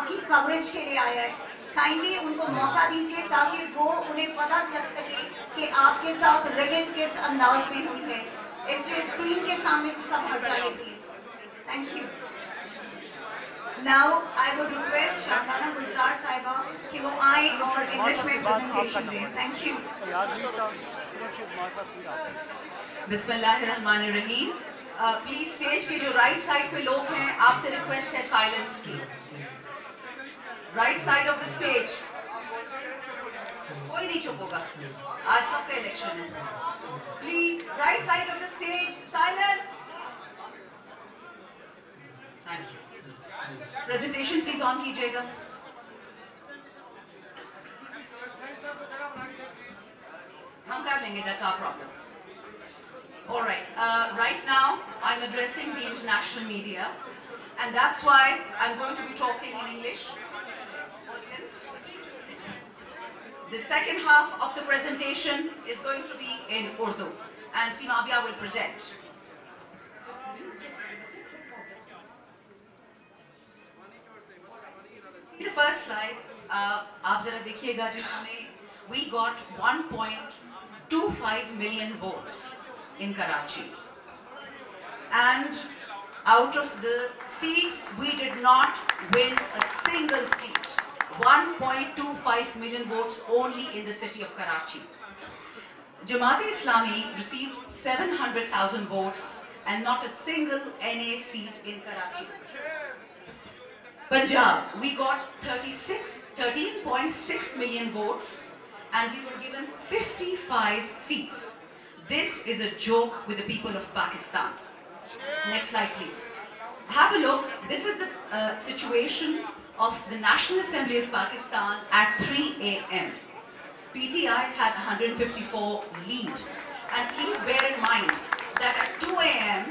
आपकी कवरेज के लिए आया है। काइंडली उनको मौका दीजिए ताकि वो उन्हें पता चल सके कि आपके साथ रिगिंग किस अंदाज में हुई है। इसलिए स्क्रीन के सामने से सब हट जाइए please. Thank you. Now I would request Shabana Gulzar Saiba कि वो आए और इंग्लिश में प्रेजेंटेशन दें। Thank you. बिस्मिल्लाहिर्रहमानिर्रहीम। प्लीज स्टेज के जो राइट साइड पे लोग हैं, आपसे रिक्वेस्ट है साइलेंस की। Right side of the stage कोई नहीं चुप होगा, आज सबका इलेक्शन है। Please right side of the stage silence. Thank you. Presentation please on कीजिएगा। हम कर लेंगे, that's our problem. All right. Right now, I'm addressing the international media, and that's why I'm going to be talking in English. Audience. The second half of the presentation is going to be in Urdu, and Simabia will present. The first slide, आप जरा देखिएगा जी, we got 1.25 million votes in Karachi, and out of the seats we did not win a single seat. 1.25 million votes only in the city of Karachi. Jamaat-e-Islami received 700,000 votes and not a single NA seat in Karachi. Punjab, we got 13.6 million votes and we were given 55 seats. This is a joke with the people of Pakistan. Next slide, please. Have a look. This is the situation of the National Assembly of Pakistan at 3 a.m. PTI had 154 lead. And please bear in mind that at 2 a.m.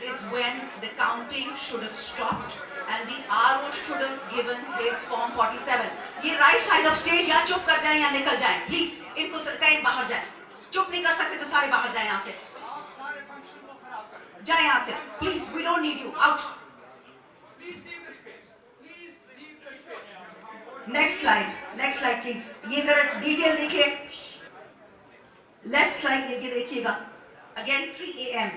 is when the counting should have stopped and the RO should have given his Form 47. ये right side of stage या चुप कर जाएं या निकल जाएं. Please, इनको कहीं बाहर जाएं. चुप नहीं कर सकते तो सारे बाहर जाएं यहाँ से. जाएं यहाँ से. Please, we don't need you. Out. Please leave the space. Please leave the space. Next slide. Next slide, please. ये जरा detail देखिए. Left slide ये देखिएगा. Again 3 a.m.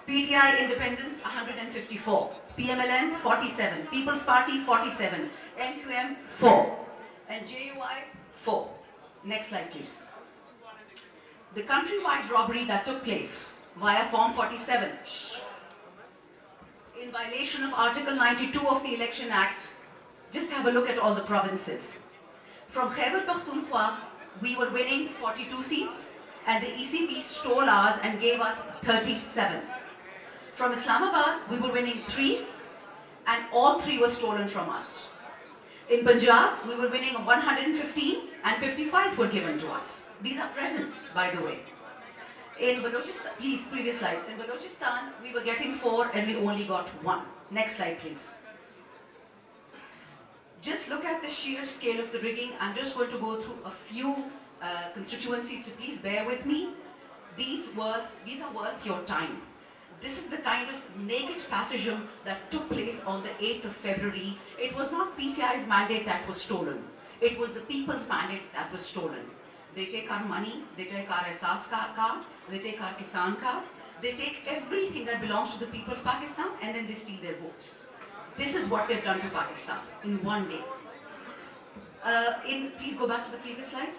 PTI Independence 154. PMLN 47. People's Party 47. MQM 4. And JUI 4. Next slide, please. The countrywide robbery that took place via Form 47 in violation of Article 92 of the Election Act. Just have a look at all the provinces. From Khyber Pakhtunkhwa, we were winning 42 seats and the ECP stole ours and gave us 37. From Islamabad, we were winning 3 and all 3 were stolen from us. In Punjab, we were winning 115 and 55 were given to us. These are presents, by the way. In Balochistan, please, previous slide. In Balochistan, we were getting 4 and we only got 1. Next slide, please. Just look at the sheer scale of the rigging. I'm just going to go through a few constituencies, so please bear with me. These are worth your time. This is the kind of naked fascism that took place on the 8th of February. It was not PTI's mandate that was stolen. It was the people's mandate that was stolen. They take our money, they take our Ehsaas card, they take our Kisan card, they take everything that belongs to the people of Pakistan and then they steal their votes. This is what they've done to Pakistan in one day. Please go back to the previous slide.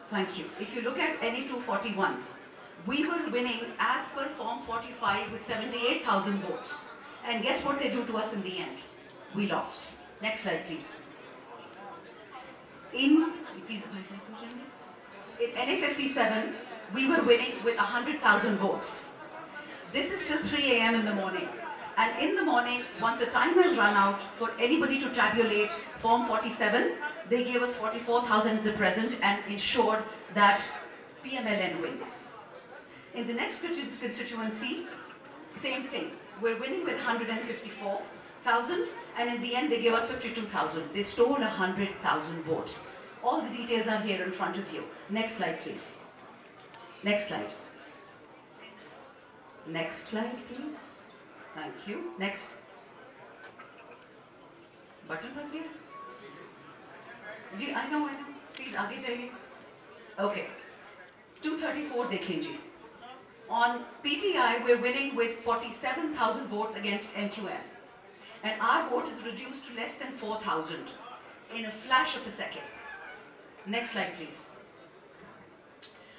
Thank you. If you look at NA 241, we were winning as per Form 45 with 78,000 votes. And guess what they do to us in the end? We lost. Next slide, please. In NA 57, we were winning with 100,000 votes. This is till 3 a.m. in the morning. And in the morning, once the time has run out for anybody to tabulate Form 47, they gave us 44,000 as a present and ensured that PMLN wins. In the next constituency, same thing. We're winning with 154,000 and in the end they gave us 52,000. They stole 100,000 votes. All the details are here in front of you. Next slide, please. Next slide. Next slide, please. Thank you. Next. Button was here? जी I know please आगे जाइए. Okay 234 देखें जी. On PTI, we're winning with 47,000 votes against M2M. And our vote is reduced to less than 4,000 in a flash of a second. Next slide, please.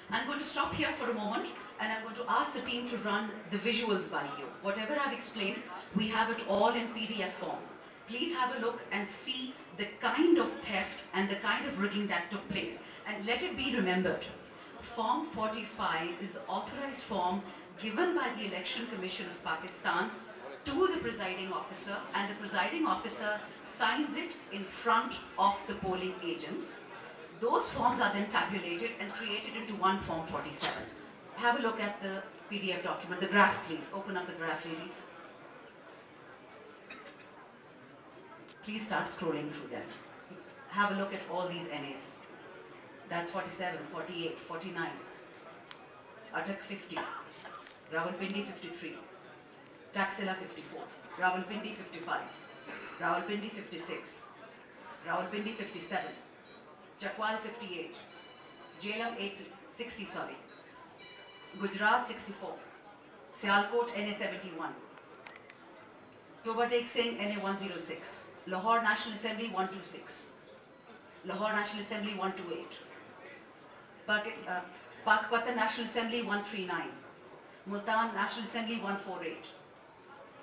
I'm going to stop here for a moment and I'm going to ask the team to run the visuals by you. Whatever I've explained, we have it all in PDF form. Please have a look and see the kind of theft and the kind of rigging that took place. And let it be remembered, Form 45 is the authorized form given by the Election Commission of Pakistan to the presiding officer, and the presiding officer signs it in front of the polling agents. Those forms are then tabulated and created into one Form 47. Have a look at the PDF document. The graph, please. Open up the graph, ladies. Please start scrolling through them. Have a look at all these NAs. That's 47, 48, 49. Atak 50. Rawalpindi 53. Taxila 54. Rawalpindi 55. Rawalpindi 56. Rawalpindi 57. Chakwal 58. Jhelum 60, sorry. Gujarat 64. Sialkot NA 71. Toba Tek Singh NA 106. Lahore National Assembly 126. Lahore National Assembly 128. Pakpatan National Assembly 139. Multan National Assembly 148.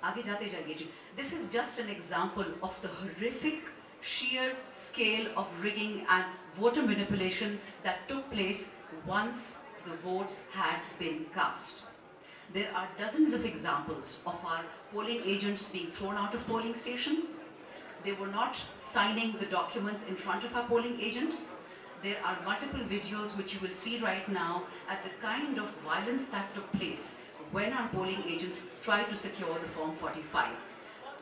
आगे जाते जाइए जी. This is just an example of the horrific sheer scale of rigging and voter manipulation that took place once the votes had been cast. There are dozens of examples of our polling agents being thrown out of polling stations. They were not signing the documents in front of our polling agents. There are multiple videos which you will see right now at the kind of violence that took place when our polling agents tried to secure the Form 45.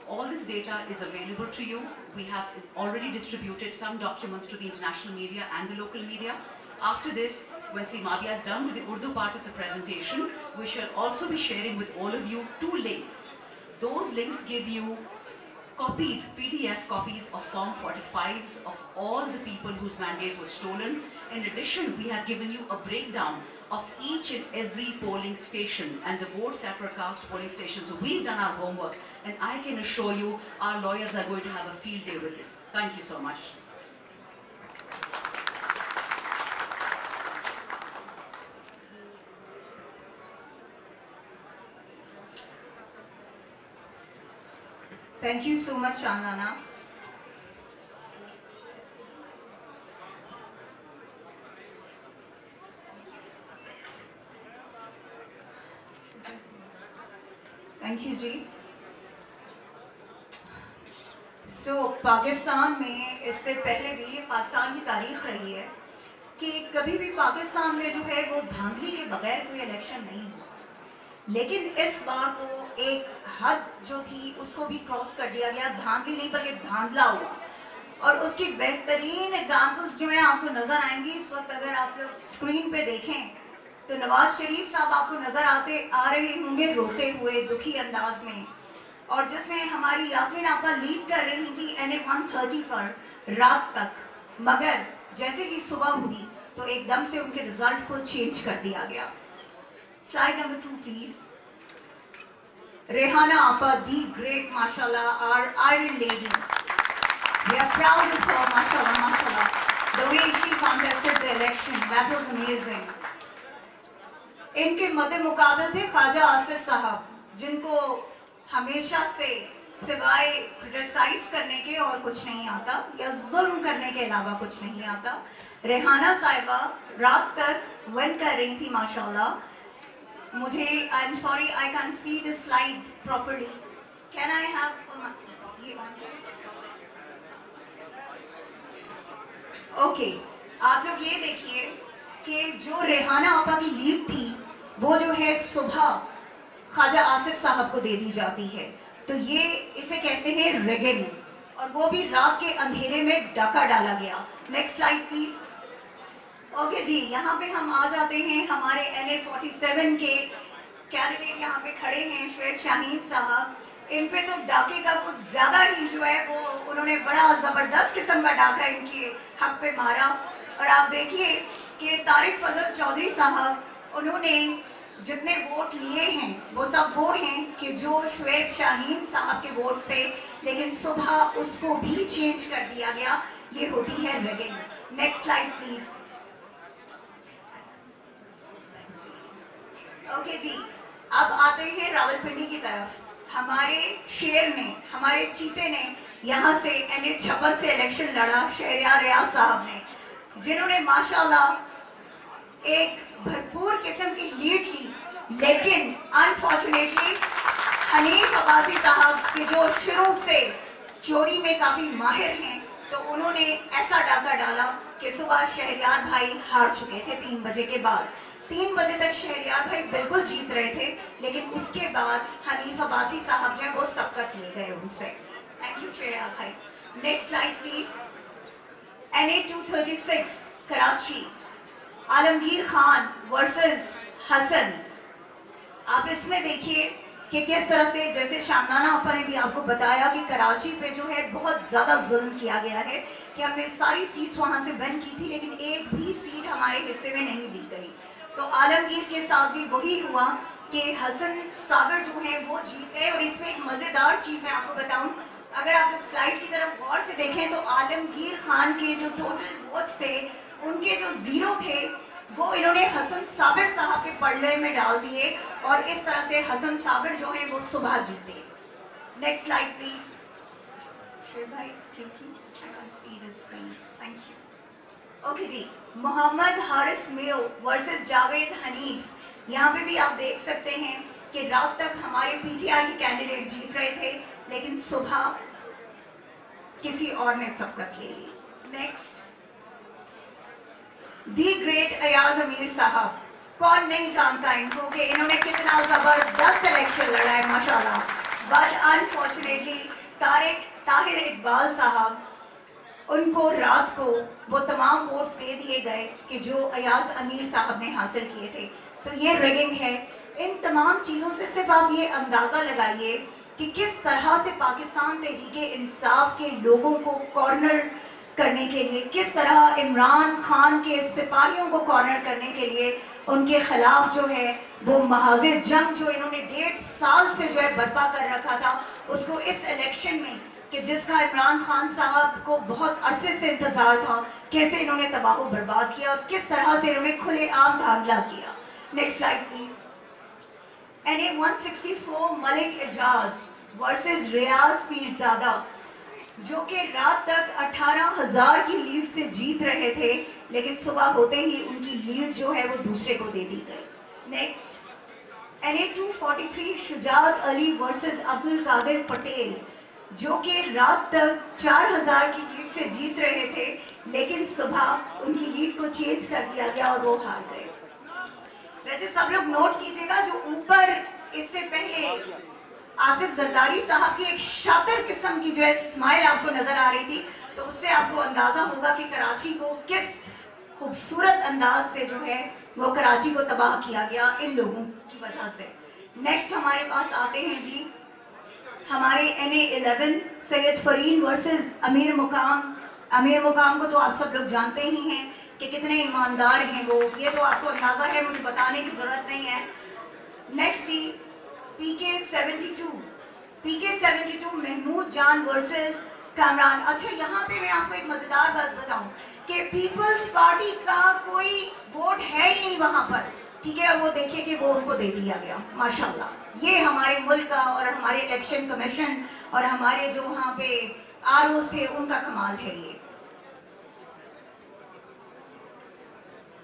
All this data is available to you. We have already distributed some documents to the international media and the local media. After this, when Mavia is done with the Urdu part of the presentation, we shall also be sharing with all of you 2 links. Those links give you copied PDF copies of Form 45s of all the people whose mandate was stolen. In addition, we have given you a breakdown of each and every polling station and the votes that were cast polling stations. So we've done our homework, and I can assure you our lawyers are going to have a field day with this. Thank you so much. Thank you so much, Shanana. Thank you, जी. पाकिस्तान में इससे पहले भी पाकिस्तान की तारीख रही है कि कभी भी पाकिस्तान में जो है वो धांधली के बगैर कोई इलेक्शन नहीं हुआ. लेकिन इस बार तो एक हद जो थी उसको भी क्रॉस कर दिया गया. धांधली नहीं बल्कि धांधला हुआ, और उसकी बेहतरीन एग्जाम्पल्स जो है आपको नजर आएंगी. इस वक्त अगर आप लोग स्क्रीन पे देखें तो नवाज शरीफ साहब आपको नजर आ रहे होंगे रोते हुए दुखी अंदाज में, और जिसमें हमारी यास्मीन आपका लीड कर रही थी NA 130 पर रात तक. मगर जैसे ही सुबह हुई तो एकदम से उनके रिजल्ट को चेंज कर दिया गया. Slide number 2, please. Rehana Appa, the great, mashallah, our Iron Lady. We are proud of her, mashallah, mashallah. The way she contested the election, that was amazing. इनके मद्दे मुकाबले थे ख्वाजा आसिफ साहब, जिनको हमेशा से सिवाय क्रिटिसाइज करने के और कुछ नहीं आता, या जुल्म करने के अलावा कुछ नहीं आता. रेहाना साहिबा रात तक विन कर रही थी माशाल्लाह. मुझे I am sorry I can see this slide properly. Can I have ये ऑन? ओके, आप लोग ये देखिए कि जो रेहाना आपा की लीड थी वो जो है सुबह ख्वाजा आसिफ साहब को दे दी जाती है. तो ये इसे कहते हैं रिगिंग, और वो भी रात के अंधेरे में डाका डाला गया. Next slide please. ओके जी, यहाँ पे हम आ जाते हैं. हमारे NA 47 के कैंडिडेट यहाँ पे खड़े हैं, श्वेत शाहीन साहब. इन पे तो डाके का कुछ ज्यादा ही जो है वो उन्होंने बड़ा जबरदस्त किस्म का डाका इनके हक पे मारा। और आप देखिए कि तारिक फजल चौधरी साहब, उन्होंने जितने वोट लिए हैं वो सब वो हैं कि जो शुएब शाहीन साहब के वोट थे, लेकिन सुबह उसको भी चेंज कर दिया गया। ये होती है ragging. Next slide please. Okay जी, अब आते हैं रावलपिंडी की तरफ। हमारे शेर ने, हमारे चीते ने यहाँ से NH56 से इलेक्शन लड़ा, शहरियार रियाज साहब ने, जिन्होंने माशाल्लाह एक भरपूर किस्म की लीड ली। लेकिन अनफॉर्चुनेटली हनीफ अब्बासी साहब के जो शुरू से चोरी में काफी माहिर हैं, तो उन्होंने ऐसा डाका डाला कि सुबह शहरियार भाई हार चुके थे 3 बजे के बाद। 3 बजे तक शहरियार भाई बिल्कुल जीत रहे थे, लेकिन उसके बाद हनीफ अब्बासी साहब जो है वो सबकत ले गए उनसे। थैंक यू शहरियार भाई। Next slide please. NA236 Karachi, Alamgir Khan versus Hasan. आप इसमें देखिए कि किस तरह से, जैसे शामनाना आपा ने भी आपको बताया कि कराची पे जो है बहुत ज्यादा जुल्म किया गया है, कि हमने सारी सीट्स वहां से विन की थी, लेकिन एक भी सीट हमारे हिस्से में नहीं दी गई। तो आलमगीर के साथ भी वही हुआ कि हसन साबिर जो है वो जीत गए। और इसमें एक मजेदार चीज मैं आपको बताऊं, अगर आप लोग स्लाइड की तरफ गौर से देखें तो आलमगीर खान के जो टोटल वोट्स थे, उनके जो 0 थे वो इन्होंने हसन साबिर साहब के पल्ले में डाल दिए, और इस तरह से हसन साबिर जो है वो सुबह जीते। Next slide please. शेर भाई excuse me, I can see the screen, thank you. Okay जी, मोहम्मद हारिस मेयो वर्सेस जावेद हनीफ। यहाँ पे भी आप देख सकते हैं कि रात तक हमारे PTI के कैंडिडेट जीत रहे थे, लेकिन सुबह किसी और ने सबकत ले ली। नेक्स्ट, दी ग्रेट अयाज अमीर साहब। कौन नहीं जानता इनको कि इन्होंने कितना जबरदस्त इलेक्शन लड़ा है माशाल्लाह। बट अनफॉर्चुनेटली ताहिर इकबाल साहब, उनको रात को वो तमाम वोट्स दे दिए गए कि जो अयाज अमीर साहब ने हासिल किए थे। तो ये रिगिंग है। इन तमाम चीजों से सिर्फ आप ये अंदाजा लगाइए कि किस तरह से पाकिस्तान तहरीक-ए-इंसाफ के लोगों को कॉर्नर करने के लिए, किस तरह इमरान खान के सिपाहियों को कॉर्नर करने के लिए उनके खिलाफ जो है वो महाज़े जंग जो इन्होंने 1.5 साल से जो है बर्पा कर रखा था, उसको इस इलेक्शन में, कि जिसका इमरान खान साहब को बहुत अरसे से इंतजार था, कैसे इन्होंने तबाह बर्बाद किया और किस तरह से इन्होंने खुलेआम धांधला किया। Next slide please. NA164 Malik Ejaz versus Riaz Pirzada, जो कि रात तक 18,000 की लीड से जीत रहे थे, लेकिन सुबह होते ही उनकी लीड जो है वो दूसरे को दे दी गई। Next, NA243 Shujaat Ali versus Abdul Qadir Patel, जो कि रात तक 4,000 की लीड से जीत रहे थे, लेकिन सुबह उनकी लीड को चेंज कर दिया गया और वो हार गए। वैसे सब लोग नोट कीजिएगा, जो ऊपर इससे पहले आसिफ जरदारी साहब की एक शातिर किस्म की जो है स्माइल आपको नजर आ रही थी, तो उससे आपको अंदाजा होगा कि कराची को किस खूबसूरत अंदाज से जो है वो कराची को तबाह किया गया इन लोगों की वजह से। नेक्स्ट हमारे पास आते हैं जी हमारे NA11 सैयद फरीन वर्सेस अमीर मुकाम। अमीर मुकाम को तो आप सब लोग जानते ही हैं कि कितने ईमानदार हैं वो, ये तो आपको अंदाजा है, मुझे बताने की जरूरत नहीं है। नेक्स्ट जी PK72 महमूद जान वर्सेस कामरान। अच्छा, यहाँ पे मैं आपको एक मजेदार बात बताऊं कि पीपल्स पार्टी का कोई वोट है ही नहीं वहां पर, ठीक है, और वो देखिए कि वो उनको दे दिया गया। माशाल्लाह, ये हमारे मुल्क का और हमारे इलेक्शन कमीशन और हमारे जो वहां पे ROs थे उनका कमाल है ये।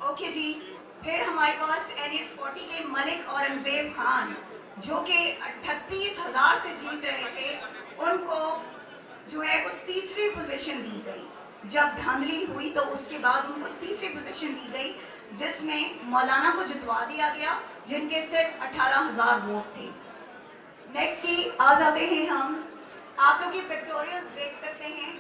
ओके जी, फिर हमारे पास NA40 के मलिक औरंगजेब खान, जो कि 38,000 से जीत रहे थे, उनको जो है वो तीसरी पोजीशन दी गई। जब धांधली हुई तो उसके बाद उनको तीसरी पोजीशन दी गई, जिसमें मौलाना को जितवा दिया गया, जिनके सिर्फ 18,000 वोट थे। नेक्स्ट जी आ जाते हैं हम, आप लोग ये पिक्टोरियल्स देख सकते हैं,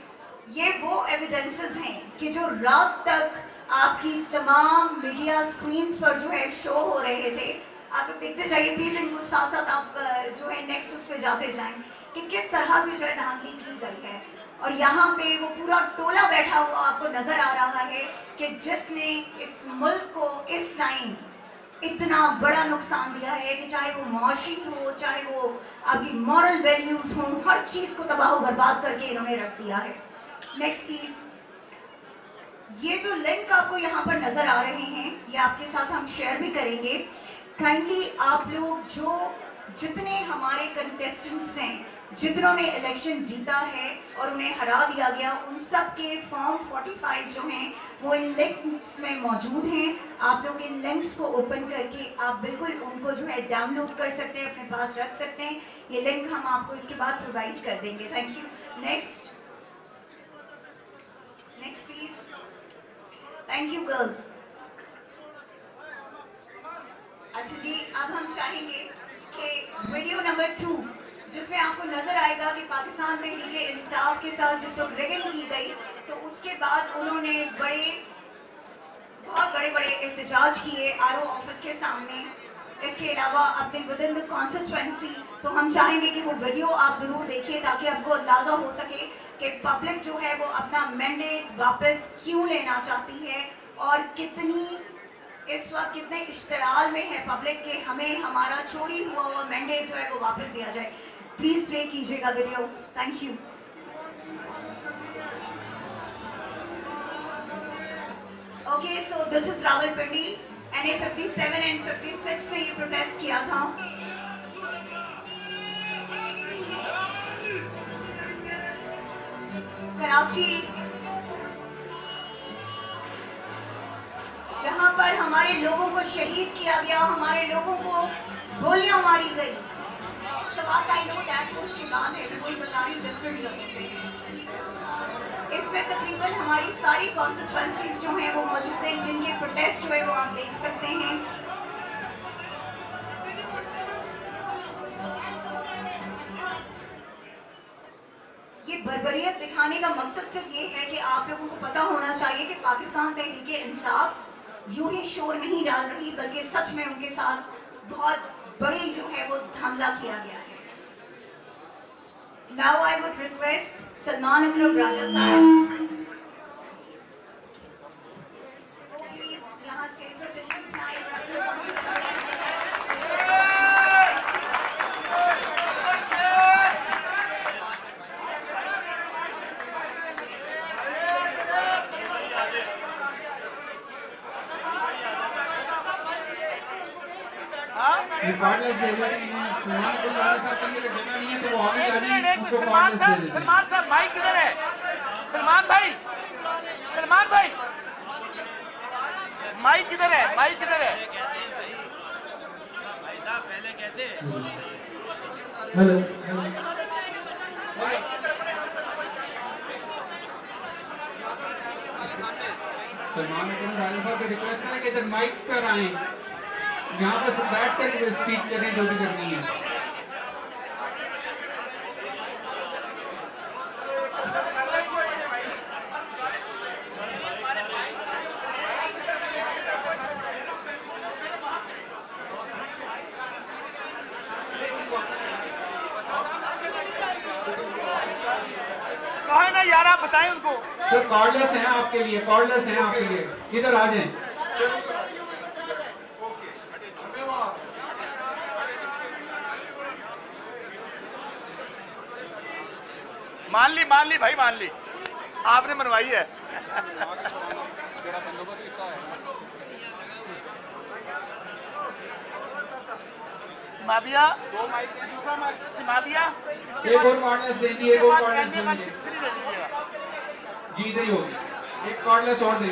ये वो एविडेंसेस हैं कि जो रात तक आपकी तमाम मीडिया स्क्रीन्स पर जो है शो हो रहे थे, आप लोग देखते जाइए प्लीज, इनको साथ साथ आप जो है नेक्स्ट उस पर जाते जाएं कि किस तरह से जो है धांधली की गई है। और यहाँ पे वो पूरा टोला बैठा हुआ आपको नजर आ रहा है कि जिसने इस मुल्क को इस टाइम इतना बड़ा नुकसान दिया है कि चाहे वो मुआशी हो, चाहे वो आपकी मॉरल वैल्यूज हो, हर चीज को तबाह बर्बाद करके इन्होंने रख दिया है। Next please. ये जो लिंक आपको यहाँ पर नजर आ रहे हैं, ये आपके साथ हम शेयर भी करेंगे। काइंडली आप लोग जो जितने हमारे कंटेस्टेंट्स हैं, जितनों ने इलेक्शन जीता है और उन्हें हरा दिया गया, उन सब के फॉर्म 45 जो हैं वो इन लिंक्स में मौजूद हैं। आप लोग इन लिंक्स को ओपन करके आप बिल्कुल उनको जो है डाउनलोड कर सकते हैं, अपने पास रख सकते हैं। ये लिंक हम आपको इसके बाद प्रोवाइड कर देंगे। Thank you. Next please. Thank you girls. अच्छा जी, अब हम चाहेंगे कि वीडियो नंबर 2 जिसमें आपको नजर आएगा कि पाकिस्तान tehreek-e-insaf के साथ जिस वक्त रिगिंग की गई, तो उसके बाद उन्होंने बहुत बड़े एहतजाज किए आरओ ऑफिस के सामने, इसके अलावा अपने विद इन द कॉन्स्टिट्यूएंसी। तो हम चाहेंगे कि वो वीडियो आप जरूर देखिए ताकि आपको अंदाजा हो सके कि पब्लिक जो है वो अपना मैंडेट वापस क्यों लेना चाहती है और इस वक्त कितने इश्तराल में है पब्लिक के हमें हमारा चोरी हुआ मैंडेट जो है वो वापस दिया जाए। प्लीज प्ले कीजिएगा video. Thank you. Okay, so this is Rawalpindi. NA 57 and 56 में ये प्रोटेस्ट किया था। कराची, जहां पर हमारे लोगों को शहीद किया गया, हमारे लोगों को गोलियां मारी गई। So what I know that उसके बाद है, मैं वही बता रही हूँ डिफरेंट जगह पे। इसमें तकरीबन हमारी सारी कॉन्स्टिट्यूएंसीज जो हैं वो मौजूद हैं, जिनके प्रोटेस्ट जो है वो आप देख सकते हैं। ये बर्बरियत दिखाने का मकसद सिर्फ ये है कि आप लोगों को पता होना चाहिए कि पाकिस्तान tehreek-e-insaf यूं ही शोर नहीं डाल रही, बल्कि सच में उनके साथ बहुत बड़ी जो है वो हमला किया गया है। Now I would request Salman Akram Raja साहब यहाँ से सलमान साहब माइक किधर है? सलमान भाई माइक किधर है? भाई साहब पहले कहते हेलो, सलमान अकरम राजा साहब से रिक्वेस्ट करें कि इधर माइक पर आए, यहाँ पर बैठ कर स्पीच करें जो भी करनी है। कहा है ना यार, आप बताएं उनको। सर कॉर्डलेस हैं आपके लिए, इधर आ जाएं। मान ली भाई, मान ली, आपने मनवाई है। सिमाबिया, एक और कॉर्डलेस दे दीजिए, एक और कॉर्डलेस दे दीजिए। जी इधर ही होगी, एक कॉर्डलेस और दे,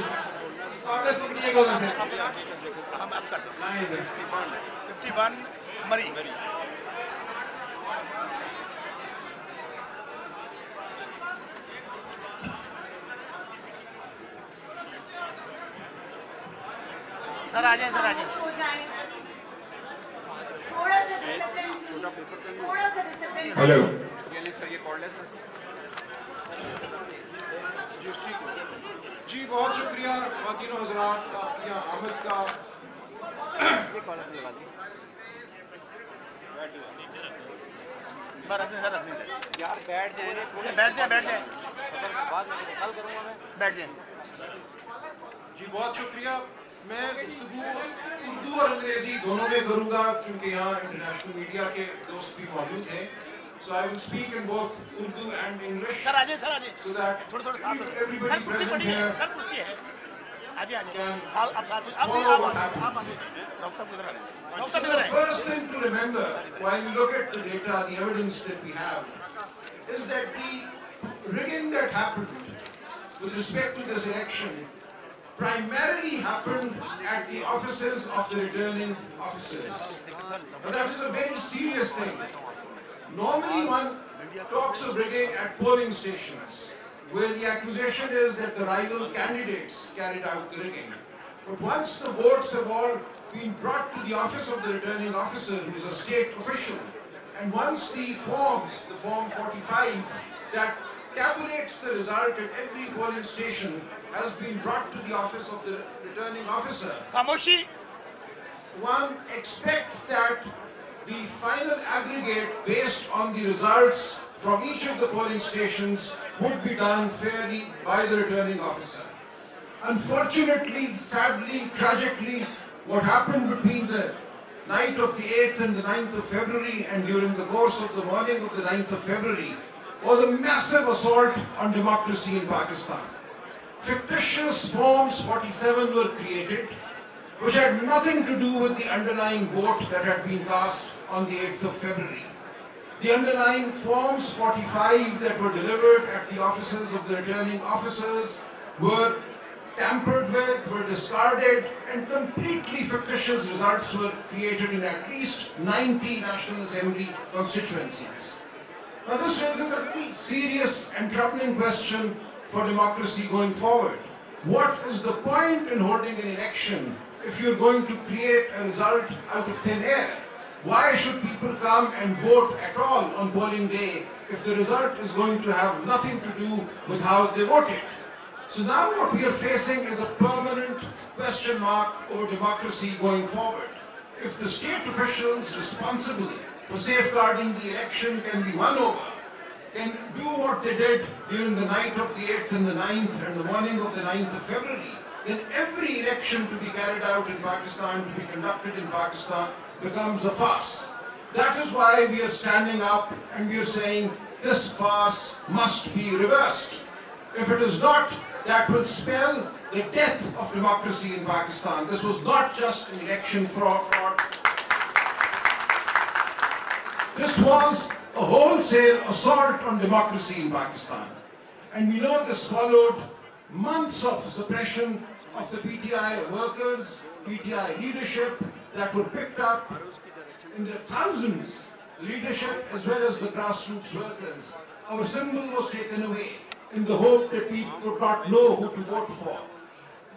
कॉर्डलेस पकड़िएगा उधर से। हम आप कर दो। हाँ इधर 51 मरी। सर आ जाए, हो जाए। थोड़ा सा डिसिप्लिन। हेलो, जी बहुत शुक्रिया ख्वातीन और हज़रात आपकी आमद का। सर रखनी है यार बैठ जाए बैठ जाए बाद में कल करूंगा मैं। बैठ जाए जी बहुत शुक्रिया। मैं गुफ्तगू उर्दू और अंग्रेजी दोनों में करूंगा क्योंकि यहाँ इंटरनेशनल मीडिया के दोस्त भी मौजूद हैं। So I will speak in both Urdu and English sir आजे so that थोड़ा साथ हो everybody कुर्सी present पड़ी है here सर कुर्सी है आजे can आप साथ आप follow what happened. डॉक्टर साहब किधर है डॉक्टर So साहब the किधर है first thing to remember while we look at the data, the evidence that we have, is that the rigging that happened with respect to this election primarily happened at the offices of the returning officers. But that is a very serious thing. Normally one talks of rigging at polling stations, where the accusation is that the rival candidates carried out the rigging. But once the votes have all been brought to the office of the returning officer, who is a state official, and once the forms, the Form 45, that tabulates the result at every polling station has been brought to the office of the returning officer, खामोशी one expects that the final aggregate based on the results from each of the polling stations would be done fairly by the returning officer. Unfortunately, sadly, tragically, what happened between the night of the 8th and the 9th of February and during the course of the morning of the 9th of February was a massive assault on democracy in Pakistan. Fictitious Forms 47 were created, which had nothing to do with the underlying vote that had been cast on the 8th of February. The underlying Forms 45 that were delivered at the offices of the returning officers were tampered with, were discarded, and completely fictitious results were created in at least 90 National Assembly constituencies. Now this raises a very serious and troubling question for democracy going forward. What is the point in holding an election if you're going to create a result out of thin air? Why should people come and vote at all on polling day if the result is going to have nothing to do with how they voted? So now what we are facing is a permanent question mark over democracy going forward. If the state officials responsible for safeguarding the election can be won over, can do what they did during the night of the 8th and the 9th and the morning of the 9th of February, then every election to be carried out in Pakistan, to be conducted in Pakistan, becomes a farce. That is why we are standing up and we are saying this farce must be reversed. If it is not, that will spell the death of democracy in Pakistan. This was not just an election fraud. This was a wholesale assault on democracy in Pakistan. And we know this followed months of suppression of the PTI workers, PTI leadership that were picked up in their thousands, leadership as well as the grassroots workers. Our symbol was taken away in the hope that people would not know who to vote for.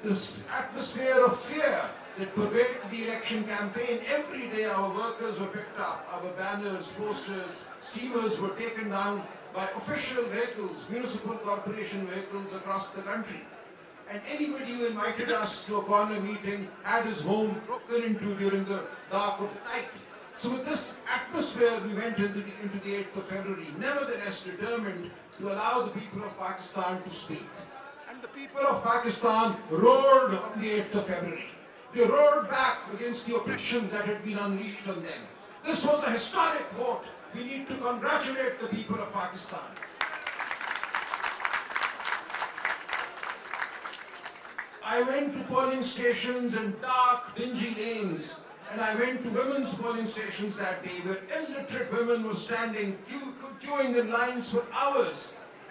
This atmosphere of fear that pervaded the election campaign, every day our workers were picked up, our banners, posters, steamers were taken down by official vehicles, municipal corporation vehicles across the country. And anybody who invited us to a corner meeting had his home broken into during the dark of the night. So with this atmosphere, we went into the 8th of February, nevertheless determined to allow the people of Pakistan to speak. And the people of Pakistan roared on the 8th of February. They roared back against the oppression that had been unleashed on them. This was a historic vote. We need to congratulate the people of Pakistan. I went to polling stations in dark, dingy lanes, and I went to women's polling stations that day where illiterate women were standing, queuing in lines for hours,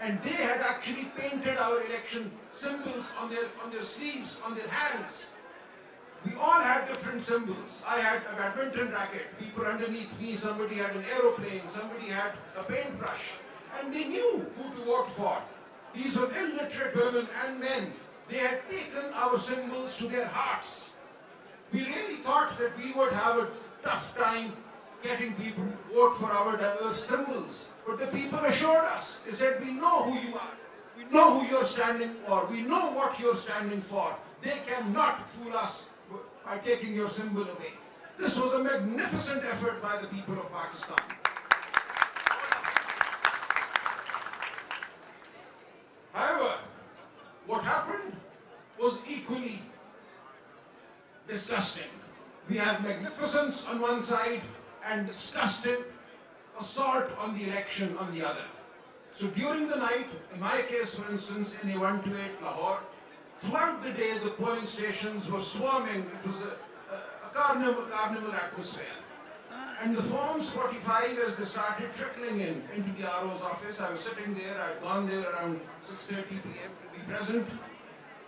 and they had actually painted our election symbols on their sleeves, on their hands. We all had different symbols. I had a badminton racket, people underneath me, somebody had an aeroplane, somebody had a paintbrush, and they knew who to vote for. These were illiterate women and men. They had taken our symbols to their hearts. We really thought that we would have a tough time getting people to vote for our diverse symbols. But the people assured us. They said, we know who you are. We know who you're standing for. We know what you're standing for. They cannot fool us by taking your symbol away. This was a magnificent effort by the people of Pakistan. However, what happened was equally disgusting. We have magnificence on one side and disgusting assault on the election on the other. So during the night, in my case for instance, in A128 Lahore, throughout the day the polling stations were swarming. It was a carnival atmosphere. And the forms 45, as they started trickling into the RO's office, I was sitting there, I'd gone there around 6:30 p.m. to be present.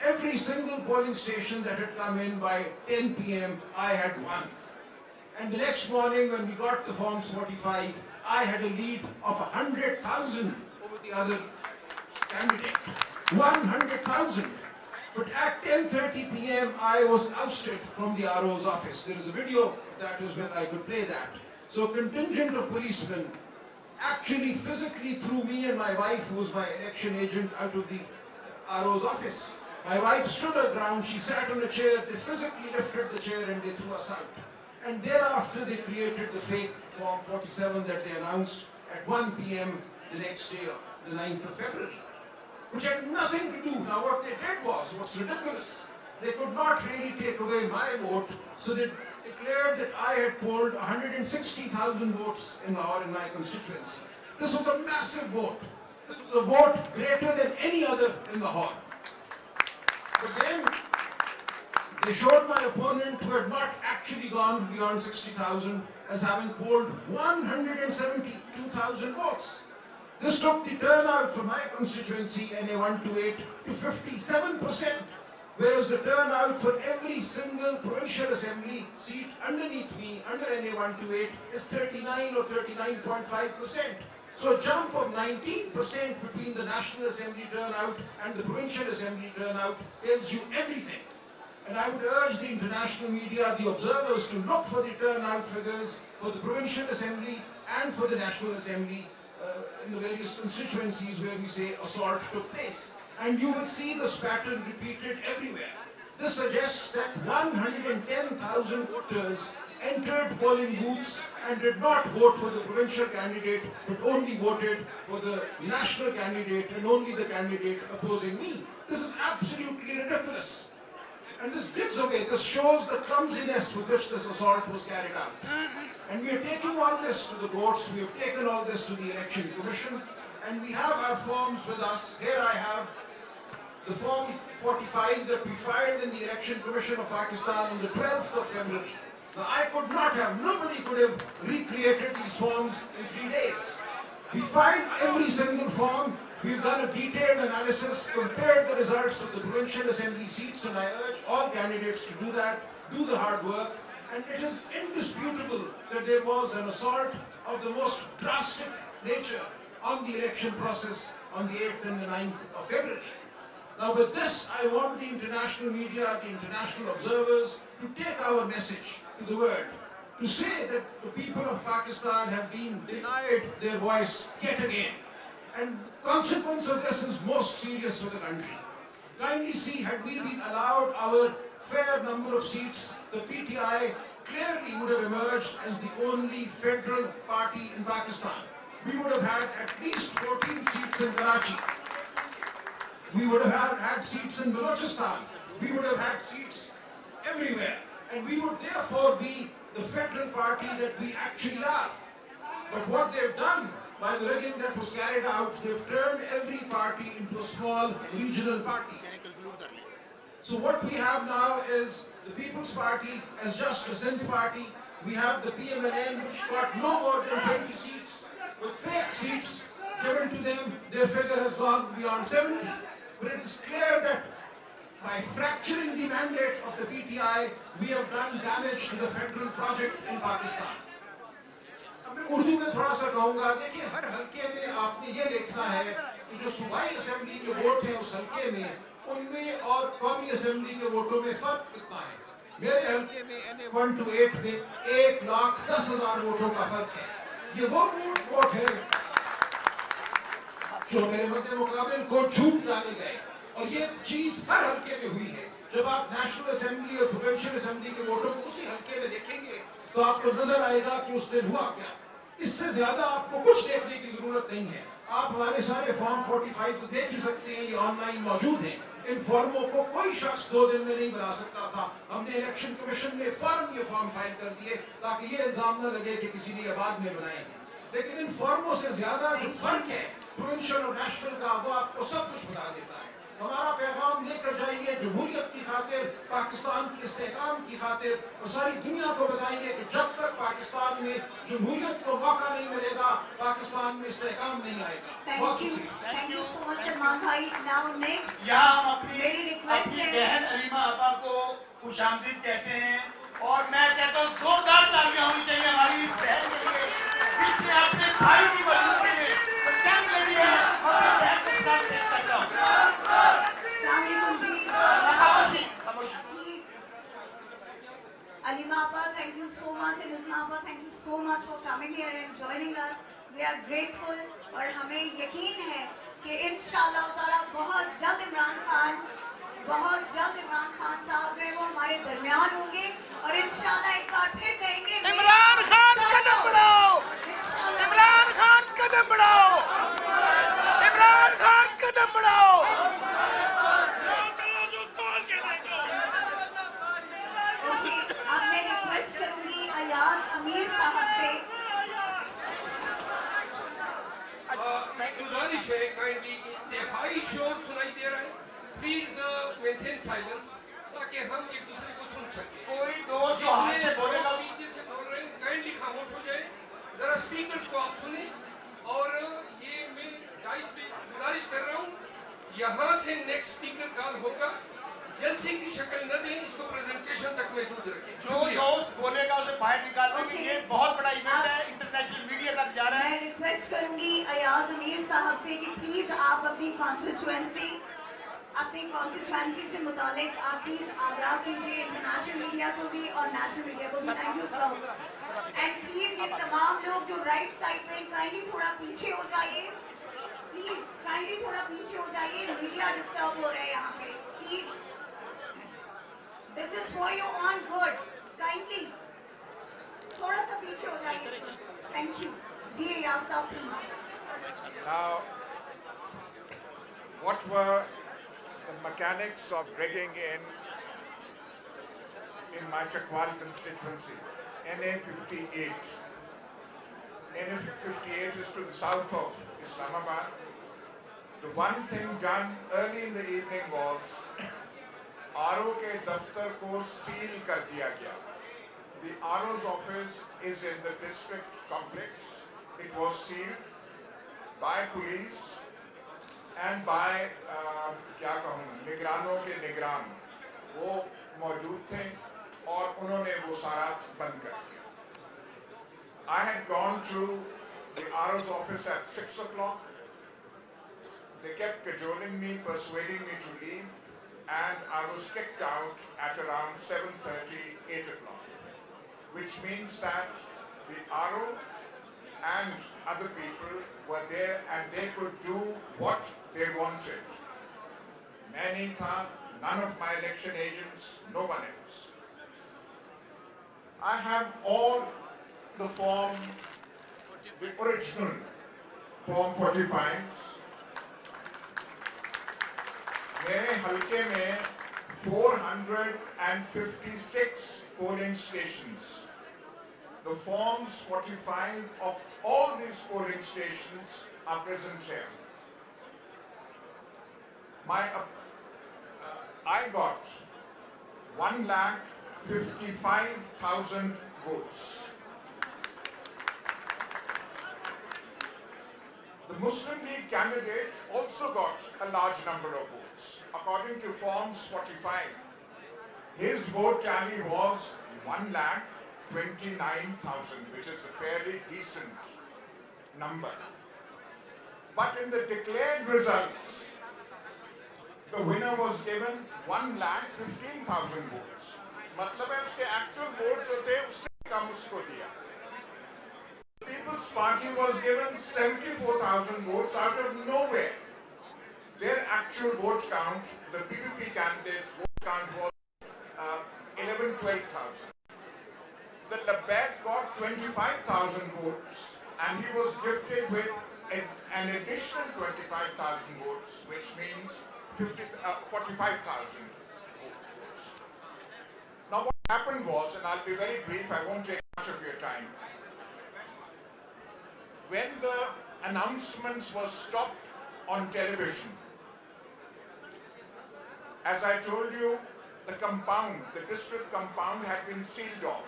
Every single polling station that had come in by 10 p.m., I had won. And the next morning when we got the forms 45, I had a lead of 100,000 over the other candidate. 100,000. But at 10:30 p.m., I was ousted from the RO's office. There is a video that is when I could play that. So a contingent of policemen actually physically threw me and my wife, who was my election agent, out of the RO's office. My wife stood her ground, she sat on a chair, they physically lifted the chair and they threw us out. And thereafter they created the fake Form 47 that they announced at 1 p.m. the next day, the 9th of February, which had nothing to do. Now what they did was, what's ridiculous, they could not really take away my vote, so they declared that I had polled 160,000 votes in Lahore in my constituency. This was a massive vote. This was a vote greater than any other in Lahore. But then they showed my opponent, who had not actually gone beyond 60,000, as having polled 172,000 votes. This took the turnout for my constituency, NA128, to 57%, whereas the turnout for every single provincial assembly seat underneath me, under NA128, is 39 or 39.5%. So a jump of 19% between the National Assembly turnout and the Provincial Assembly turnout tells you everything. And I would urge the international media, the observers, to look for the turnout figures for the Provincial Assembly and for the National Assembly in the various constituencies where we say assault took place. And you will see this pattern repeated everywhere. This suggests that 110,000 voters entered polling booths and did not vote for the provincial candidate, but only voted for the national candidate and only the candidate opposing me. This is absolutely ridiculous. And this gives away, this shows the clumsiness with which this assault was carried out. And we are taking all this to the courts, we have taken all this to the Election Commission, and we have our forms with us. Here I have the Form 45 that we filed in the Election Commission of Pakistan on the 12th of February. Now I could not have, nobody could have recreated these forms in 3 days. We filed every single form, we've done a detailed analysis, compared the results of the Provincial Assembly seats, and I urge all candidates to do that, do the hard work, and it is indisputable that there was an assault of the most drastic nature on the election process on the 8th and the 9th of February. Now with this, I want the international media, the international observers, to take our message to the world, to say that the people of Pakistan have been denied their voice yet again. And the consequence of this is most serious for the country. Kindly see, had we been allowed our fair number of seats, the PTI clearly would have emerged as the only federal party in Pakistan. We would have had at least 14 seats in Karachi. We would have had seats in Balochistan. We would have had seats everywhere. And we would therefore be the federal party that we actually are. But what they've done, by the rigging that was carried out, they've turned every party into a small regional party. So what we have now is the People's Party as just a Sindh party. We have the PMLN, which got no more than 20 seats. With fake seats given to them, their figure has gone beyond 70. But it is clear that by fracturing the mandate of the PTI, we have done damage to the federal project in Pakistan. अब मैं उर्दू में थोड़ा सा कहूँगा, देखिए हर हल्के में आपने ये देखना है कि जो सूबाई असेंबली के वोट हैं उस हल्के में, उनमें और कौमी असेंबली के वोटों में फर्क कितना है। मेरे हल्के में NA128 में 1,10,000 वोटों का फर्क है। ये वो वोट है जो मेरे मध्य मुकाबले को छूट डाले गए, और ये चीज हर हल्के में हुई है। जब आप नेशनल असेंबली और प्रोविंशियल असेंबली के वोटों को उसी हल्के में देखेंगे तो आपको नजर आएगा कि उस दिन हुआ क्या। इससे ज्यादा आपको कुछ देखने की जरूरत नहीं है। आप हमारे सारे फॉर्म 45 तो देख ही सकते हैं, ये ऑनलाइन मौजूद हैं। इन फॉर्मों को कोई शख्स 2 दिन में नहीं बना सकता था। हमने इलेक्शन कमीशन में फौरन ये फॉर्म फाइल कर दिए ताकि ये इल्जाम न लगे कि किसी ने ये बाद में बनाए हैं। लेकिन इन फॉर्मों से ज्यादा जो फर्क है प्रोविंशियल और नेशनल का, वो आपको सब कुछ बता देता है। हमारा पैगाम लेकर जाइए जमहूरियत की खातिर, पाकिस्तान के इस्तेहकाम की खातिर, और सारी दुनिया को बताइए कि जब तक पाकिस्तान में जमहूरियत को मौका नहीं मिलेगा, पाकिस्तान में इस्तेहकाम नहीं आएगा। बहुत शुक्रिया। Thank you so much Salman भाई। नाउ नेक्स्ट यहाँ हम अपनी मेरी रिक्वेस्ट अपनी है, बहन अलीमा आपा को खुशामदीद कहते हैं, और मैं कहता हूँ जोरदार तालियां होनी चाहिए हमारी इस बहन के लिए, जिसने अपने भाई की मजबूती में जंग लड़ी है। और मैं बहन को साथ पेश करता हूँ। अस्सलाम वालेकुम जी। खामोशी खामोशी। Alima Appa, thank you so much, and Isma Appa, thank you so much for coming here and joining us. We are grateful, और हमें यकीन है कि इंशाअल्लाह ताला बहुत जल्द इमरान खान साहब हैं वो हमारे दरमियान होंगे, और इंशाअल्लाह एक बार फिर कहेंगे इमरान खान कदम बढ़ाओ, इमरान खान कदम बढ़ाओ, इमरान खान कदम बढ़ाओ। अब मैं रिक्वेस्ट करूंगी अयाज अमीर साहब से। गुजारिश है काइंडली, इंतहाई शोर सुनाई दे रहा है, प्लीज मेंटेन साइलेंस ताकि हम एक दूसरे को सुन सकें। कोई दोस्त जो हाथ से बोलेगा जिससे बोल रहे हैं काइंडली खामोश हो जाए, जरा स्पीकर्स को आप सुने। और ये मैं गाइस पे गुजारिश कर रहा हूँ, यहाँ से नेक्स्ट स्पीकर कॉल होगा, जलसे की शक्ल न दें, इसको प्रेजेंटेशन तक महदूद रखें। जो दोस्त बोलेगा उसे बाहर निकालने के लिए बहुत बड़ा इवेंट है, इंटरनेशनल मीडिया तक जा रहा है। मैं रिक्वेस्ट करूंगी अयाज अमीर साहब से कि प्लीज आप अपनी कॉन्स्टिट्यूएंसी से मुतालिक आप प्लीज आगाह कीजिए इंटरनेशनल मीडिया को भी और नेशनल मीडिया को भी। Thank you sir. And please ये तमाम लोग जो राइट साइड में काइंडली थोड़ा पीछे हो जाइए, प्लीज काइंडली थोड़ा पीछे हो जाइए, मीडिया डिस्टर्ब हो रहा है यहाँ पे। Please, this is for you on good, kindly थोड़ा सा पीछे हो जाइए। थैंक यू जी। अयाज साहब please. Now, what were the mechanics of rigging in my Chakwal constituency, NA 58? NA 58 is to the south of Islamabad. The one thing done early in the evening was RO के दफ्तर को seal कर दिया गया. The RO's office is in the district complex. It was sealed by police and by क्या कहूँ, निगरानों के निगरान वो मौजूद थे और उन्होंने वो सारा बंद कर दिया. I had gone to the RO's office at 6 o'clock. They kept cajoling me, persuading me to leave, and I was kicked out at around 7:30, 8 o'clock, which means that the RO and other people were there and they could do what they wanted. मैं नहीं था, none of my election agents, no one else. I have all the form, the original Form 45. मेरे हल्के में 456 polling stations. The Forms 45 of all these polling stations are present here. I got 1,55,000 votes. The Muslim League candidate also got a large number of votes. According to Forms 45, his vote tally was 1,29,000, which is a fairly decent number. But in the declared results, the winner was given 1,15,000 votes. मतलब है उसके actual vote जो थे उससे कम उसको दिया. The People's Party was given 74,000 votes out of nowhere. Their actual vote count, the PPP candidates' vote count was 11,000-12,000. the Labbaik got 25,000 votes, and he was gifted with an additional 25,000 votes, which means 45,000 votes. Now what happened was, and I'll be very brief, I won't take much of your time. When the announcements was stopped on television, as I told you, the compound, the district compound had been sealed off.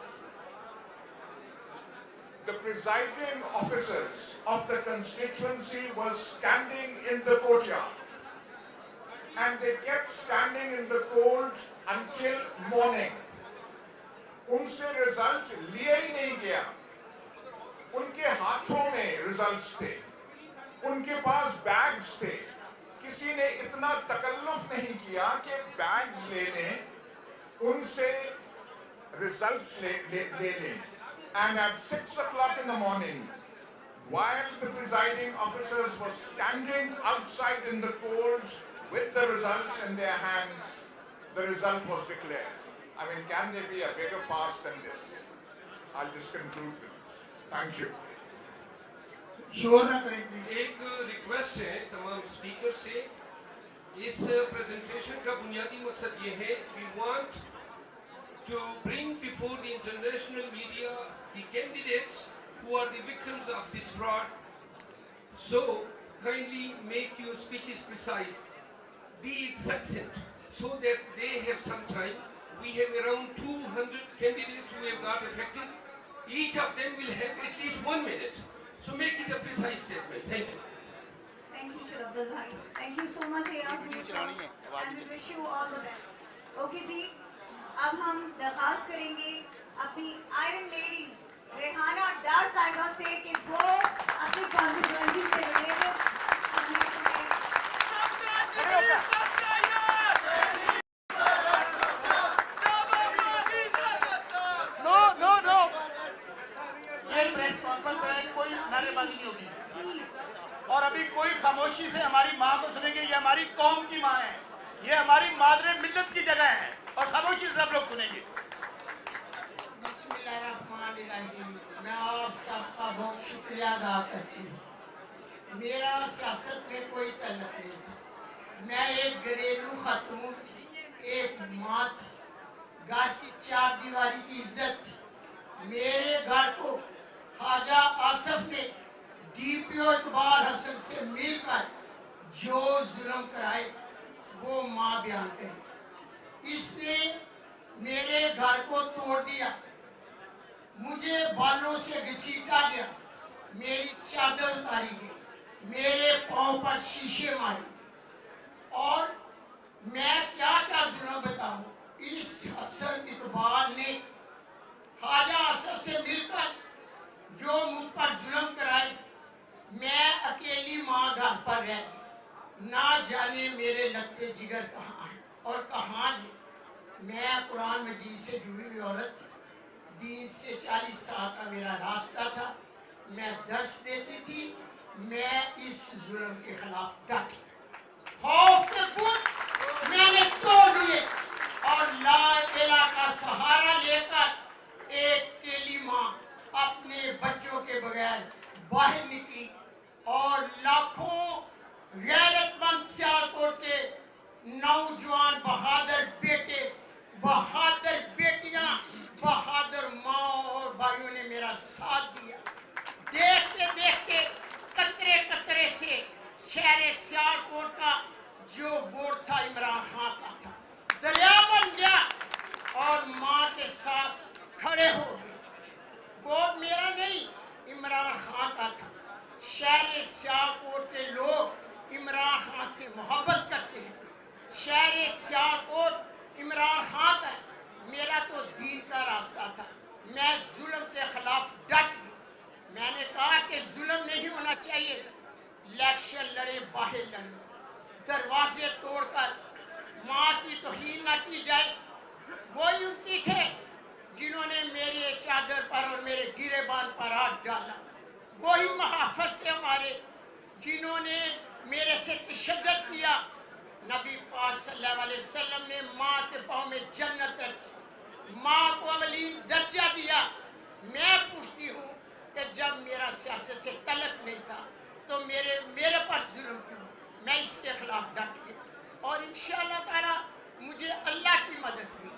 The presiding officers of the constituency was standing in the courtyard, and they kept standing in the cold until morning. उनसे result लिया ही नहीं गया. उनके हाथों में results थे, उनके पास bags थे. किसी ने इतना तकल्लुफ नहीं किया कि बैग्स ले लें, उनसे रिजल्ट्स ले लें. And at 6 o'clock in the morning, while the presiding officers were standing outside in the cold with the results in their hands, the result was declared. I mean, can there be a bigger farce than this? I'll just conclude with this. Thank you. एक request है तमाम speaker से. इस presentation का बुनियादी मकसद ये है, we want to bring before the international media the candidates who are the victims of this fraud. So kindly make your speeches precise, be it succinct, so that they have some time. We have around 200 candidates who have got affected. Each of them will have at least 1 minute. So make it a precise statement. Thank you. Thank you, Shirabdal bhai. Thank you so much, Ayaz Minister, and we wish you all the best. Okay जी, अब हम दरखास्त करेंगे अपनी iron lady Rehana डार साहिबा से कि वो अपनी कॉन्स्टिट्यूएंसी से रिलेटेड प्रेस कॉन्फ्रेंस है, कोई नारेबाजी नहीं होगी. और अभी कोई खामोशी से हमारी माँ को सुनेंगे. ये हमारी कौम की माँ है, ये हमारी मादरे मिल्लत की जगह है, और खामोशी से सब लोग सुनेंगे. बिस्मिल्लाहिर्रहमानिर्रहीम. मैं आप सबका बहुत शुक्रिया अदा करती हूँ. मेरा सियासत में कोई तल्लुक नहीं था. मैं एक घरेलू खातून थी, एक माँ थी. घर की चार दीवारी की इज्जत थी. मेरे घर को ख्वाजा आसफ ने डीपीओ इकबाल हसन से मिलकर जो जुल्म कराए वो माँ बयान करी. इसने मेरे घर को तोड़ दिया, मुझे बालों से घसीटा गया, मेरी चादर उतारी गई, मेरे पांव पर शीशे मारे, और मैं क्या क्या जुल्म बताऊं. इस हसन इकबाल ने ख्वाजा आसफ से मिलकर जो मुझ पर जुल्म कराए, मैं अकेली माँ घर पर रह गई. ना जाने मेरे लगते जिगर कहाँ हैं और कहाँ नहीं. मैं कुरान मजीद से जुड़ी हुई औरत थी. दीन से 40 साल का मेरा रास्ता था. मैं दर्श देती थी. मैं इस जुल्म के खिलाफ डटी. खौफ के फूट मैंने तोड़ दिए और ला इलाहा का सहारा लेकर एक केली माँ अपने बच्चों के बगैर बाहर निकली, और लाखों गैरतमंद सियालकोट के नौजवान बहादुर बेटे, बहादुर बेटियां, बहादुर माँ और भाइयों ने मेरा साथ दिया. देखते देखते कतरे कतरे से शहर सियालकोट का जो वोट था इमरान खान का था, दरिया बन गया और माँ के साथ खड़े हो गए. वोट मेरा नहीं, इमरान खान का था. शहर सियालकोट के लोग इमरान खान से मोहब्बत करते हैं. शहर सियालकोट इमरान खान का है. मेरा तो दीन का रास्ता था. मैं जुल्म के खिलाफ डट गई. मैंने कहा कि जुल्म नहीं होना चाहिए. इलेक्शन लड़े, बाहर लड़े, दरवाजे तोड़कर माँ की तौहीन न की जाए. वही उनकी थे जिन्होंने मेरे चादर पर और मेरे गिरेबान पर हाथ डाला. वही महाफिज थे हमारे जिन्होंने मेरे से तशद्दुद किया. नबी पाक सल्लल्लाहु अलैहि वसल्लम ने माँ के पाँव में जन्नत रखी, माँ को अवलीन दर्जा दिया. मैं पूछती हूँ कि जब मेरा सियासत से तलक नहीं था तो मेरे पर जुल्म क्यों? मैं इसके खिलाफ डट के और इंशाअल्लाह ताला मुझे अल्लाह की मदद हुई।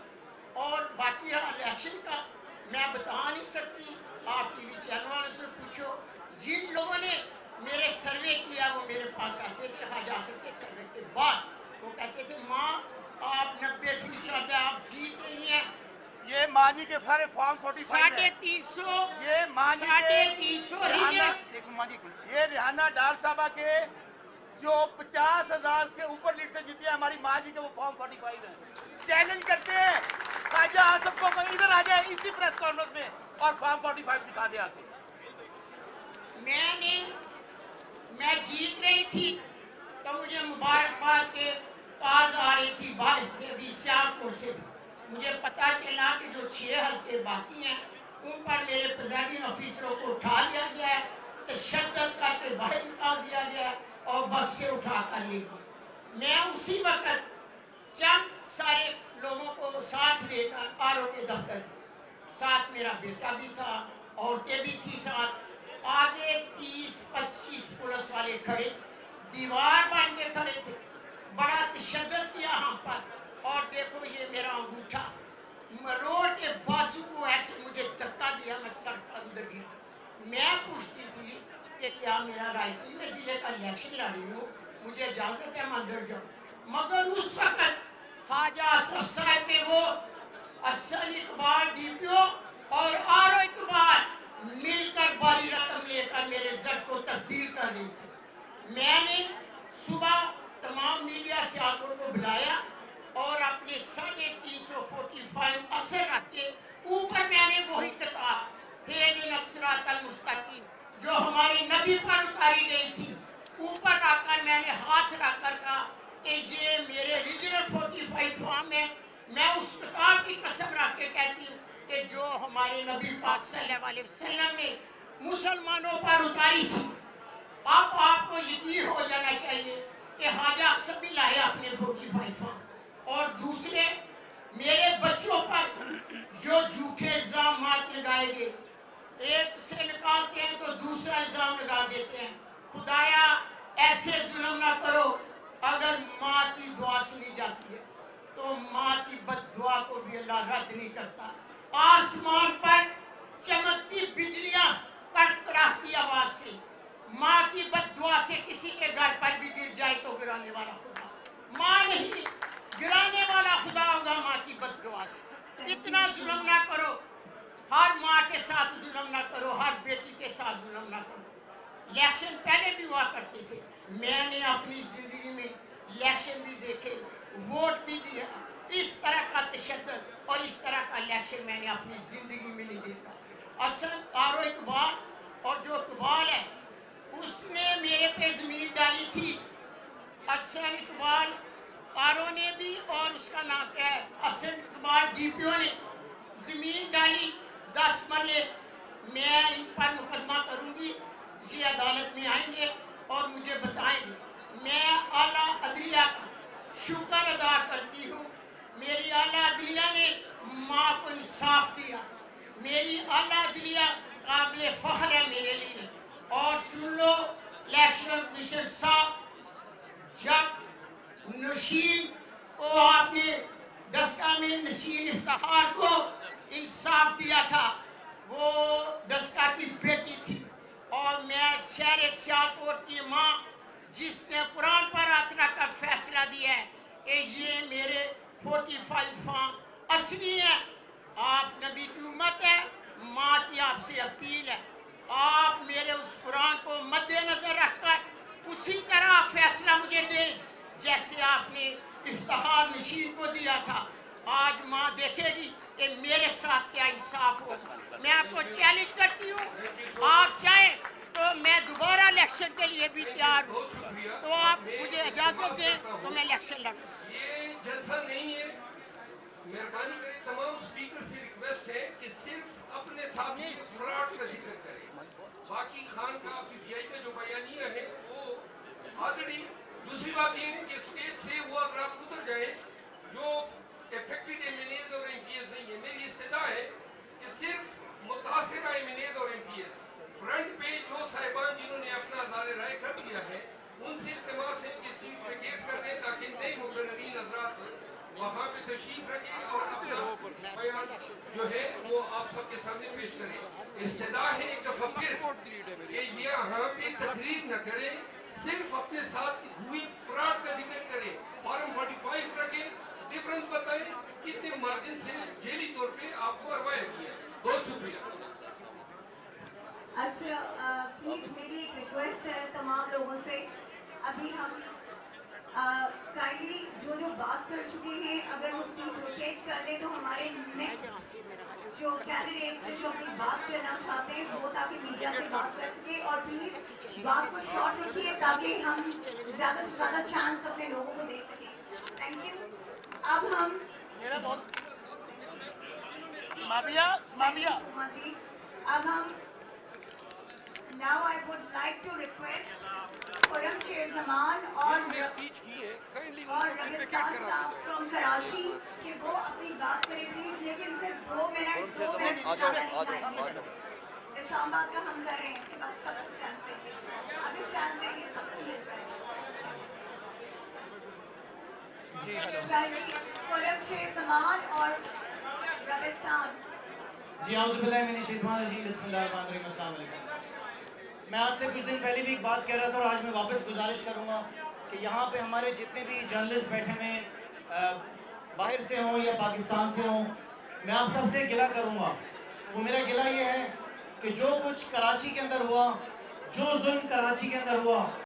और बाकी इलेक्शन का मैं बता नहीं सकती, आप टीवी चैनल वालों से पूछो। जिन लोगों ने मेरे सर्वे किया वो मेरे पास आते थे हजासत के सर्वे के बाद, वो कहते थे माँ आप 90% आप जीत रही हैं। ये माँ जी के सारे फॉर्म 45 है। 350 ये माँ जी के 350 एक माँ जी ये रिहाना डार साहबा के जो 50,000 के ऊपर लीड से जीती है हमारी माँ जी के, वो फॉर्म 45 है। चैलेंज करते हैं ख्वाजा आसफ को इधर आ जाए इसी प्रेस कॉन्फ्रेंस में और फॉर्म 45 दिखा दे आके। मैं जीत रही थी तो मुझे मुबारकबाद के कार्ड आ रही थी बाहर से भी, सियालकोट से भी। मुझे पता चला कि जो 6 हल्के बाकी हैं उन पर मेरे प्रिजाइडिंग ऑफिसरों को उठा लिया गया है, तशद्दुद करके बाहर निकाल दिया गया है और बस से उठा कर ले गई। मैं उसी वक्त चंद सारे लोगों को साथ लेकर आरओ के दफ्तर, साथ मेरा बेटा भी था, औरतें भी थी साथ, आगे 30-25 पुलिस वाले खड़े, दीवार बन के खड़े थे, बड़ा तशद्दुद किया हम पर। और देखो ये मेरा अंगूठा, रोड के बाजू को ऐसे मुझे धक्का दिया, मैं सर पर अंदर गिरा। मैं पूछती थी कि क्या मेरा रायपुर में जिले का इलेक्शन लड़ रही हूँ, मुझे इजाजत है मैं अंदर जाऊँ। मगर उस वक्त ख्वाजा आसफ साहब के वो असल इकबाल डीपीओ और आरओ इकबाल मिलकर बड़ी रकम लेकर मेरे जट को तब्दील कर रही थी। मैंने सुबह तमाम मीडिया सियासतों को बुलाया और अपने 345 असर रख के ऊपर मैंने वही किताब हेदिन सिरातल मुस्तकीम जो हमारे नबी पर उतारी गई थी, ऊपर रखकर मैंने हाथ रखकर कहा कि ये मेरे रीजनल 45 फॉर्म है। मैं उस किताब की कसम रख के कहती हूँ कि जो हमारे नबी पाक सल्लल्लाहु अलैहि वसल्लम ने मुसलमानों पर उतारी थी। अब आपको यकीन हो जाना चाहिए कि ख्वाजा सभी लाए अपने 45 फॉर्म। और दूसरे मेरे बच्चों पर जो झूठे इल्जाम लगाए गए, एक से निकालते हैं तो दूसरा इल्जाम लगा देते हैं। खुदाया ऐसे जुल्म ना करो, अगर माँ की दुआ सुनी जाती है तो माँ की बद्दुआ को भी अल्लाह रद्द नहीं करता। आसमान पर चमकती बिजलियां कड़कड़ाती आवाज से माँ की बद्दुआ से किसी के घर पर भी गिर जाए तो गिराने वाला खुदा, माँ नहीं गिराने वाला खुदा होगा माँ की बद्दुआ से। इतना जुल्म ना करो, हर माँ के साथ जुल्म ना करो, हर बेटी के साथ जुल्म ना करो। इलेक्शन पहले भी हुआ करते थे, मैंने अपनी जिंदगी में इलेक्शन भी देखे, वोट भी दिया। इस तरह का तशद्दुद और इस तरह का इलेक्शन मैंने अपनी जिंदगी में नहीं देखा। असल आरओ इकबाल और जो इकबाल है उसने मेरे पे जमीन डाली थी। असल इकबाल आरओ ने भी और उसका नाम क्या है असल इकबाल डीपीओ ने जमीन डाली 10 मरले। मैं इन पर मुकदमा करूंगी, ये अदालत में आएंगे और मुझे बताएंगे। मैं आला अदलिया का शुक्र अदा करती हूँ, मेरी आला अदलिया ने माँ को इंसाफ दिया। मेरी आला अदलिया काबिल फख्र है मेरे लिए। और सुन लो इलेक्शन कमीशन साहब, जब नशीन को आपने दस्ता में नशीन इफ्तार को इंसाफ दिया था, वो दस्ता की बेटी थी। और मैं शहर सियालकोट की माँ जिसने कुरान पर हाथ रखकर फैसला दिया है कि ये मेरे 45 फॉर्म असली है। आप नबी की उम्मत है, माँ की आपसे अपील है, आप मेरे उस कुरान को मद्देनजर रखकर उसी तरह फैसला मुझे दें जैसे आपने इफ्तिखार नशीन को दिया था। आज माँ देखेगी कि मेरे साथ क्या इंसाफ हो। मैं आपको चैलेंज करती हूँ, आप चाहें तो मैं दोबारा इलेक्शन के लिए भी तैयार हूँ, तो आप मुझे इजाजत दें तो मैं इलेक्शन लड़ूँ। ये जलसा नहीं है, मेहरबानी करें तमाम स्पीकर से रिक्वेस्ट है कि सिर्फ अपने साथी फ्रॉड का जिक्र करें। बाकी खान का पीटीआई का जो बयानिया है वो ऑलरेडी। दूसरी बात ये है कि स्टेज से वो अगर आप उतर जाए जो इफेक्टेड एमएलएज और एमपीएस हैं, ये मेरी इस्तदा है कि सिर्फ मुतासिर का एमिनेज और एमपीएस फ्रंट पेज लो साहिबान जिन्होंने अपना आज़ार राय कर दिया है उनसे इल्तिमास है कि सीट वेकेट कर दें ताकि नए मुकर्रीन हज़रात वहाँ पे तशरीफ रखें और अपना बयान जो है वो आप सबके सामने पेश करें। इस्तदा है एक दफा फिर कि ये यहाँ पे तकरीर न करें, सिर्फ अपने साथ हुई फ्रॉड का जिक्र करें, फॉर्म 45 रखें, डिफरेंस बताएं कितने मार्जिन से जेली तौर पे आपको अरवाया गया। बहुत शुक्रिया। अच्छा, प्लीज मेरी एक रिक्वेस्ट है तमाम लोगों से, अभी हम काइंडली जो बात कर चुके हैं अगर वो सीट रोटेट कर ले तो हमारे नेक्स्ट जो कैंडिडेट से जो अपनी बात करना चाहते हैं वो ताकि मीडिया से बात कर सके, और प्लीज बात को शॉर्ट रखिए ताकि हम ज़्यादा से ज़्यादा चांस अपने लोगों को दे सकें। Thank you. अब हम जी अब हम Now I would like to request Forum Chair Zaman और रविस्तान साहब from कराची कि वो अपनी बात करें प्लीज, लेकिन सिर्फ 2 मिनट से ज़्यादा नहीं लाएंगे। इस्लामाबाद का हम कर रहे हैं, इसके बाद सबको चांस देंगे, अभी चांस देंगे सबको मिल रहा है। फोरम शेर जमान और रविस्तान। जी मैं आज से कुछ दिन पहले भी एक बात कह रहा था और आज मैं वापस गुजारिश करूंगा कि यहाँ पे हमारे जितने भी जर्नलिस्ट बैठे हैं बाहर से हों या पाकिस्तान से हों, मैं आप सबसे गिला करूंगा। वो मेरा गिला ये है कि जो कुछ कराची के अंदर हुआ, जो जुल्म कराची के अंदर हुआ,